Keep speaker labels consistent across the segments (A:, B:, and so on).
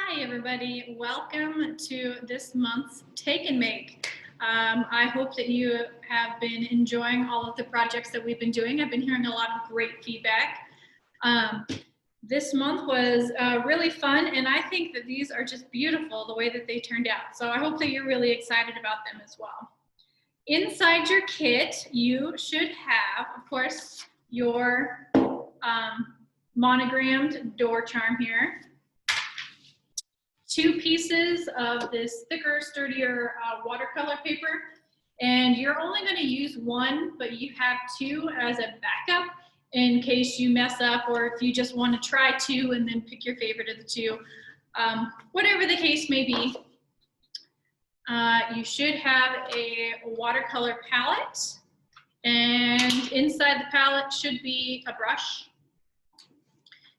A: Hi everybody, welcome to this month's Take and Make. I hope that you have been enjoying all of the projects that we've been doing. I've been hearing a lot of great feedback. This month was really fun, and I think that these are just beautiful the way that they turned out. So I hope that you're really excited about them as well. Inside your kit, you should have, of course, your monogrammed door charm here. 2 pieces of this thicker, sturdier watercolor paper, and you're only going to use 1, but you have 2 as a backup in case you mess up, or if you just want to try 2 and then pick your favorite of the 2. Whatever the case may be, you should have a watercolor palette, and inside the palette should be a brush.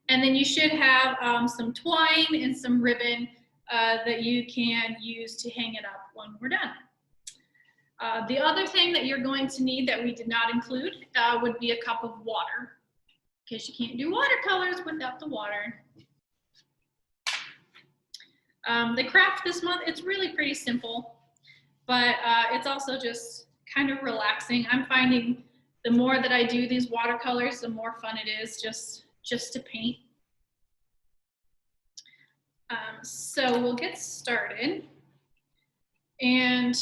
A: And then you should have some twine and some ribbon that you can use to hang it up when we're done. The other thing that you're going to need that we did not include would be a cup of water, because you can't do watercolors without the water. The craft this month, it's really pretty simple, but it's also just kind of relaxing. I'm finding the more that I do these watercolors, the more fun it is just to paint. So we'll get started. And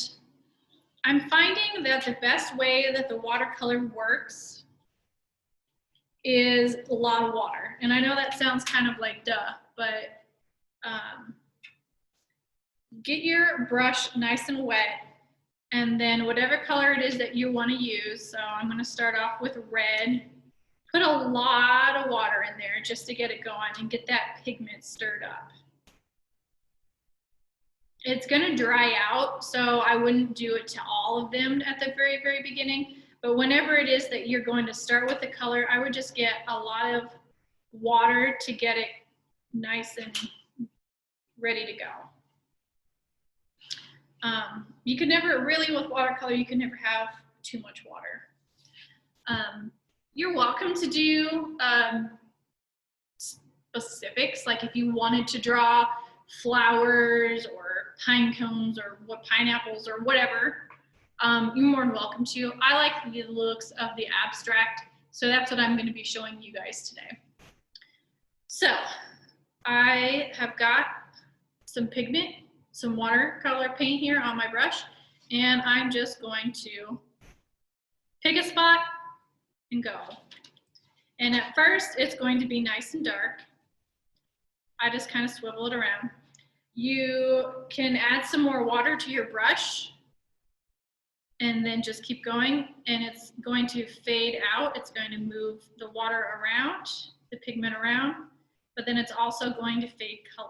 A: I'm finding that the best way that the watercolor works is a lot of water. And I know that sounds kind of like duh, but get your brush nice and wet, and then whatever color it is that you want to use. So I'm going to start off with red. Put a lot of water in there just to get it going and get that pigment stirred up. It's going to dry out, so I wouldn't do it to all of them at the very, very beginning. But whenever it is that you're going to start with the color, I would just get a lot of water to get it nice and ready to go. You can never, really with watercolor, you can never have too much water. You're welcome to do specifics, like if you wanted to draw flowers or pine cones or pineapples or whatever, you're more than welcome to. I like the looks of the abstract, so that's what I'm going to be showing you guys today. So I have got some pigment, some watercolor paint here on my brush, and I'm just going to pick a spot and go. And at first it's going to be nice and dark. I just kind of swivel it around. You can add some more water to your brush and then just keep going, and it's going to fade out. It's going to move the water around, the pigment around, but then it's also going to fade color.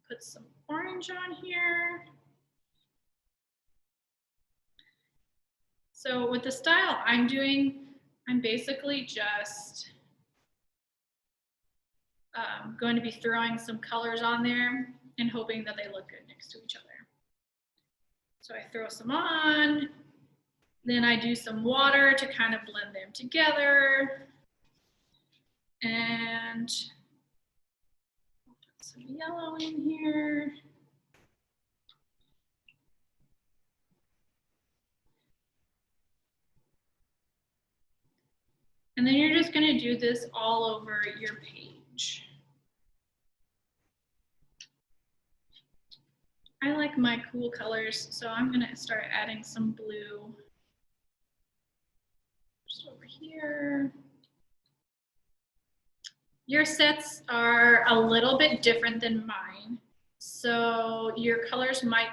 A: Put some orange on here. So with the style I'm doing, I'm basically just going to be throwing some colors on there and hoping that they look good next to each other. So I throw some on, then I do some water to kind of blend them together, and I'll put some yellow in here. And then you're just going to do this all over your page. I like my cool colors, so I'm going to start adding some blue just over here. Your sets are a little bit different than mine, so your colors might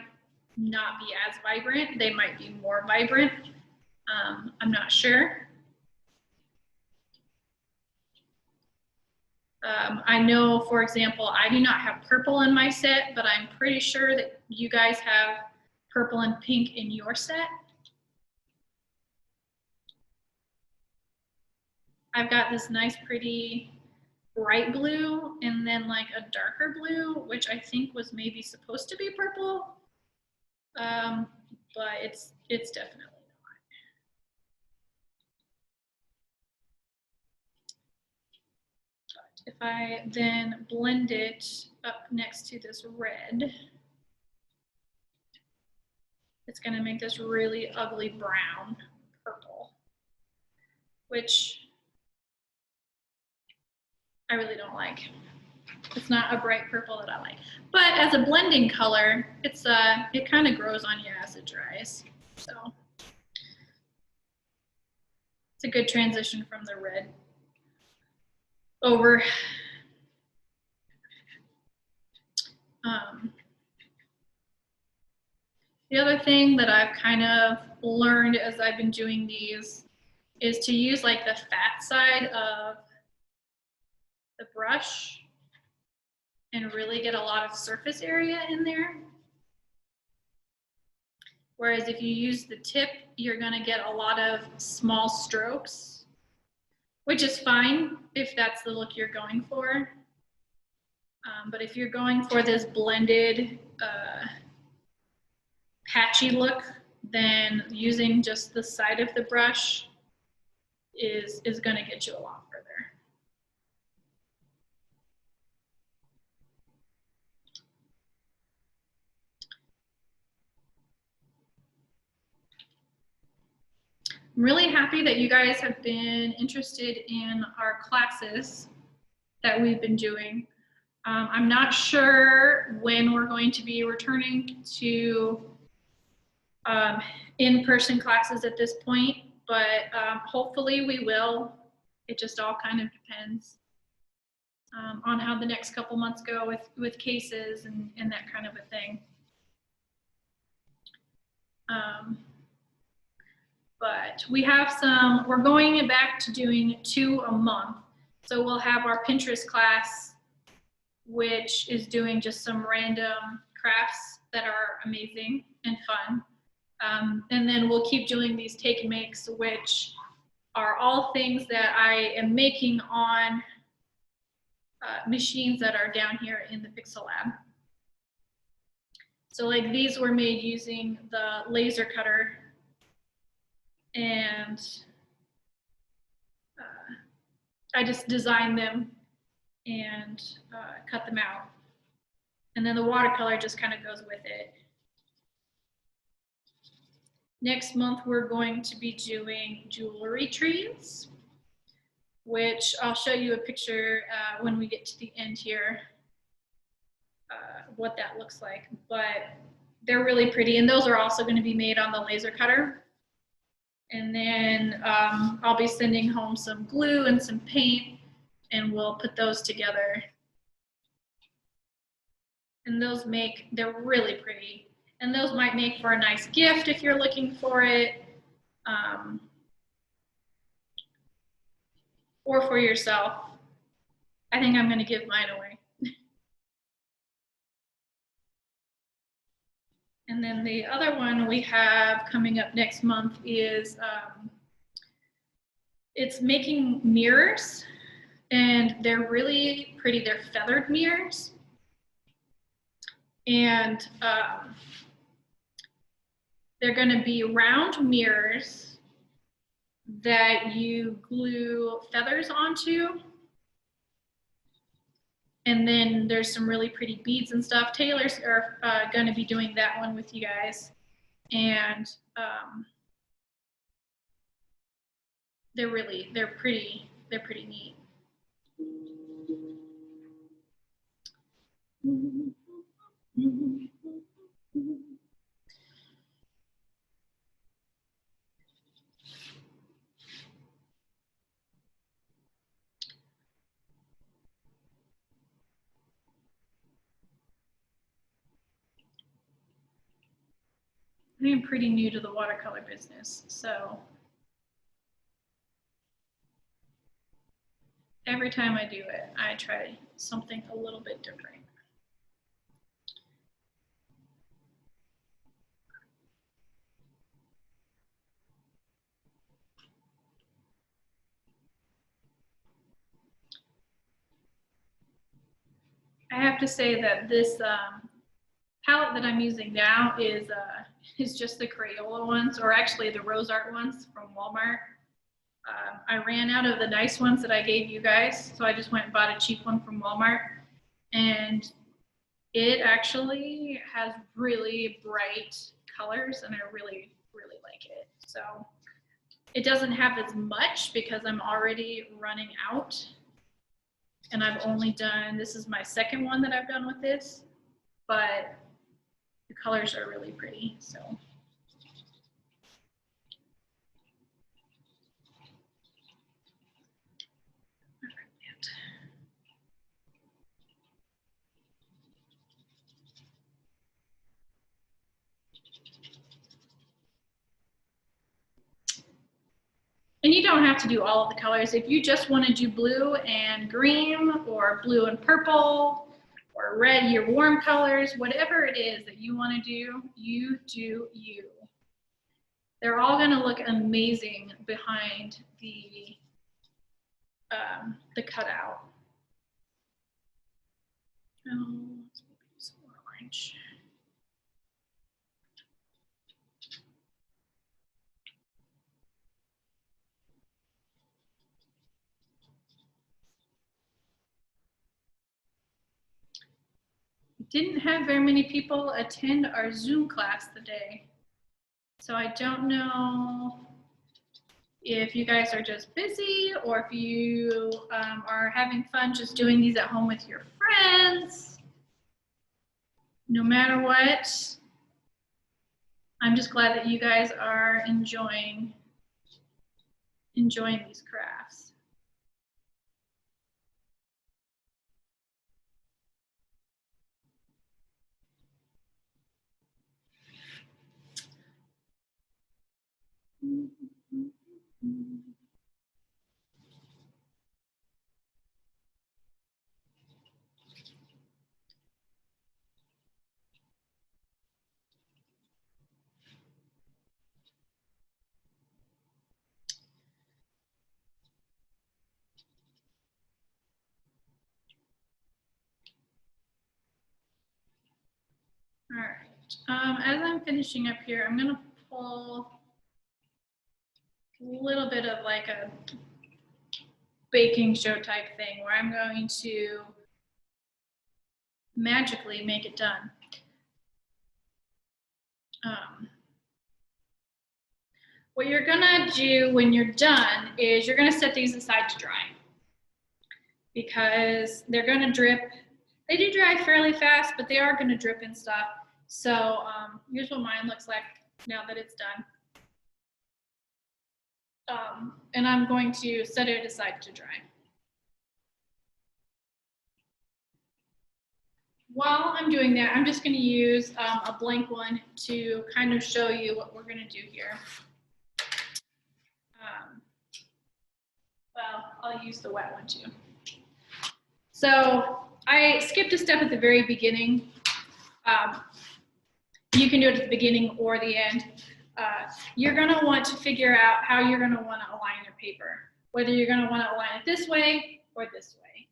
A: not be as vibrant. They might be more vibrant. I'm not sure. I know, for example, I do not have purple in my set, but I'm pretty sure that you guys have purple and pink in your set. I've got this nice, pretty bright blue, and then like a darker blue, which I think was maybe supposed to be purple, but it's definitely not. if I then blend it up next to this red, it's going to make this really ugly brown purple, which I really don't like. It's not a bright purple that I like. But as a blending color, it's it kind of grows on you as it dries. So it's a good transition from the red over. The other thing that I've kind of learned as I've been doing these is to use like the fat side of the brush and really get a lot of surface area in there. Whereas if you use the tip, you're gonna get a lot of small strokes, which is fine if that's the look you're going for. But if you're going for this blended, patchy look, then using just the side of the brush is gonna get you a lot further. I'm really happy that you guys have been interested in our classes that we've been doing. I'm not sure when we're going to be returning to in-person classes at this point, but hopefully we will. It just all kind of depends on how the next couple months go with cases and that kind of a thing. But we have we're going back to doing 2 a month. So we'll have our Pinterest class, which is doing just some random crafts that are amazing and fun. And then we'll keep doing these take and makes, which are all things that I am making on machines that are down here in the PIXLab. So like these were made using the laser cutter, and I just designed them and cut them out. And then the watercolor just kind of goes with it. Next month, we're going to be doing jewelry trees, which I'll show you a picture when we get to the end here, what that looks like. But they're really pretty, and those are also going to be made on the laser cutter. And then I'll be sending home some glue and some paint, and we'll put those together. And those they're really pretty. And those might make for a nice gift if you're looking for it, or for yourself. I think I'm gonna give mine away. And then the other one we have coming up next month is, it's making mirrors, and they're really pretty. They're feathered mirrors. And they're gonna be round mirrors that you glue feathers onto. And then there's some really pretty beads and stuff. Taylor's are going to be doing that one with you guys. And they're pretty neat. I am pretty new to the watercolor business, so every time I do it, I try something a little bit different. I have to say that this palette that I'm using now is just the Crayola ones, or actually the Rose Art ones from Walmart. I ran out of the nice ones that I gave you guys, so I just went and bought a cheap one from Walmart. And it actually has really bright colors, and I really, really like it. So it doesn't have as much because I'm already running out. And I've only done, this is my second one that I've done with this, but the colors are really pretty, so. And you don't have to do all of the colors. If you just want to do blue and green, or blue and purple, or red, your warm colors, whatever it is that you want to do, you do you. They're all going to look amazing behind the cutout. Oh, let's maybe do some more orange. Didn't have very many people attend our Zoom class today. So I don't know if you guys are just busy, or if you are having fun just doing these at home with your friends. No matter what, I'm just glad that you guys are enjoying these crafts. All right, as I'm finishing up here, I'm gonna pull a little bit of like a baking show type thing where I'm going to magically make it done. What you're gonna do when you're done is you're gonna set these aside to dry, because they're gonna drip. They do dry fairly fast, but they are gonna drip and stuff. So here's what mine looks like now that it's done. And I'm going to set it aside to dry. While I'm doing that, I'm just going to use a blank one to kind of show you what we're going to do here. Well, I'll use the wet one too. So I skipped a step at the very beginning. You can do it at the beginning or the end. You're going to want to figure out how you're going to want to align your paper, whether you're going to want to align it this way or this way.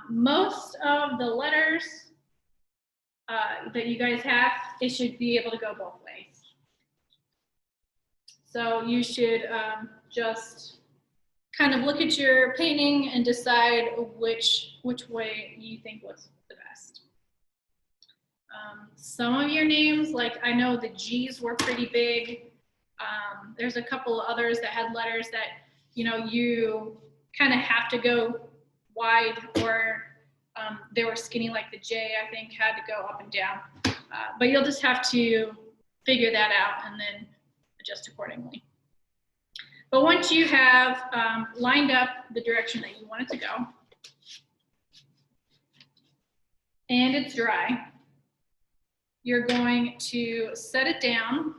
A: Most of the letters that you guys have, it should be able to go both ways. So you should just kind of look at your painting and decide which way you think looks the best. Some of your names, like I know the G's were pretty big. There's a couple others that had letters that, you know, you kind of have to go wide, or they were skinny, like the J, I think, had to go up and down. But you'll just have to figure that out and then adjust accordingly. But once you have lined up the direction that you want it to go, and it's dry, you're going to set it down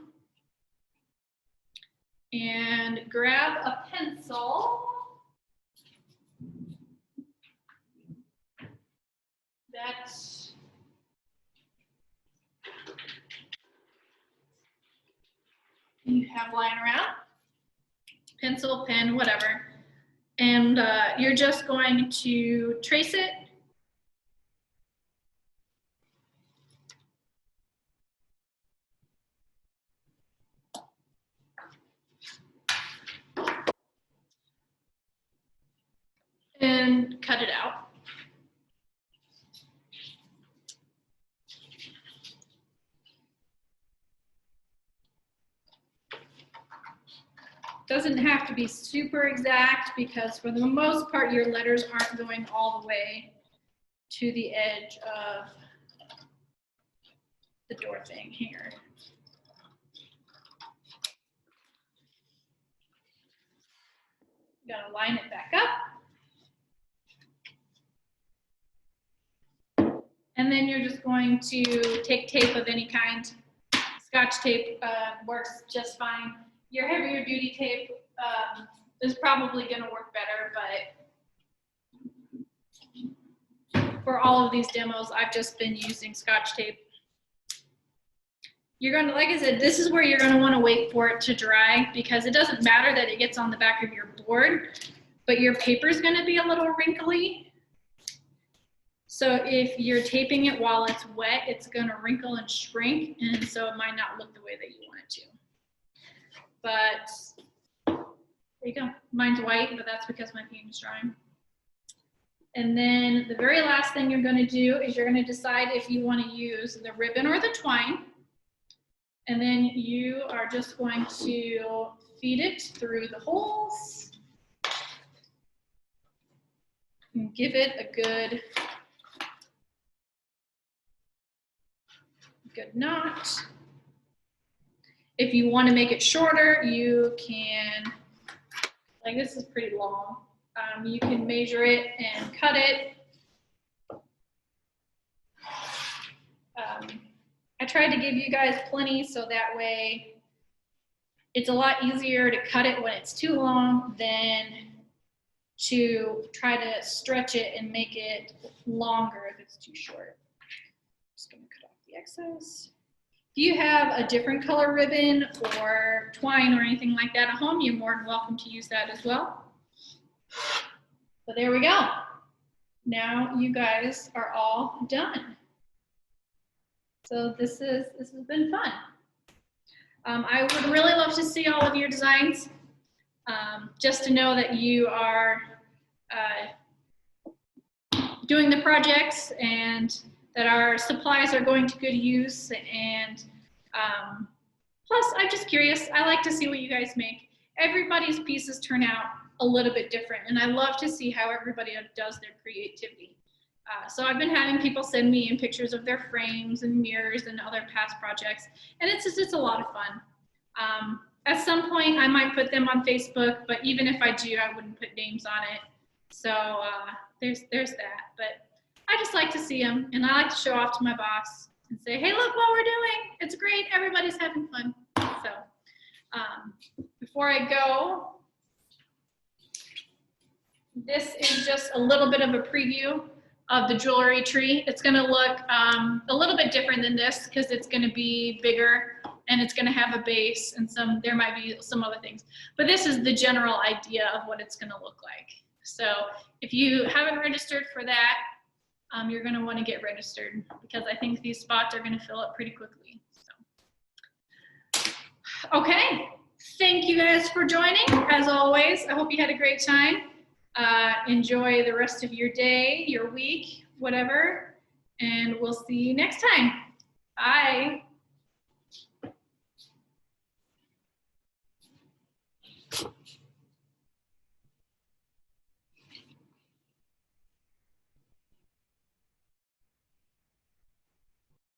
A: and grab a pencil that you have lying around, pencil, pen, whatever, and you're just going to trace it . cut it out. Doesn't have to be super exact because for the most part, your letters aren't going all the way to the edge of the door thing here. You gotta line it back up. And then you're just going to take tape of any kind. Scotch tape works just fine. Your heavier duty tape is probably going to work better, but for all of these demos, I've just been using Scotch tape. You're going to, like I said, this is where you're going to want to wait for it to dry because it doesn't matter that it gets on the back of your board, but your paper is going to be a little wrinkly. So if you're taping it while it's wet, it's going to wrinkle and shrink, and so it might not look the way that you want it to. But there you go. Mine's white, but that's because my paint is drying. And then the very last thing you're going to do is you're going to decide if you want to use the ribbon or the twine. And then you are just going to feed it through the holes and give it a good knot. If you want to make it shorter, you can, like this is pretty long, you can measure it and cut it. I tried to give you guys plenty so that way it's a lot easier to cut it when it's too long than to try to stretch it and make it longer if it's too short. I'm just going to cut off the excess. If you have a different color ribbon or twine or anything like that at home, you're more than welcome to use that as well. But there we go. Now you guys are all done. So this has been fun. I would really love to see all of your designs, just to know that you are doing the projects and that our supplies are going to good use. And plus, I'm just curious. I like to see what you guys make. Everybody's pieces turn out a little bit different, and I love to see how everybody does their creativity. So I've been having people send me in pictures of their frames and mirrors and other past projects, and it's a lot of fun. At some point, I might put them on Facebook, but even if I do, I wouldn't put names on it. So there's that. But I just like to see them, and I like to show off to my boss and say, hey, look what we're doing. It's great. Everybody's having fun. So before I go, this is just a little bit of a preview of the jewelry tree. It's going to look a little bit different than this because it's going to be bigger and it's going to have a base and there might be some other things. But this is the general idea of what it's going to look like. So if you haven't registered for that, you're going to want to get registered because I think these spots are going to fill up pretty quickly. So. Okay, thank you guys for joining. As always, I hope you had a great time. Enjoy the rest of your day, your week, whatever, and we'll see you next time. Bye.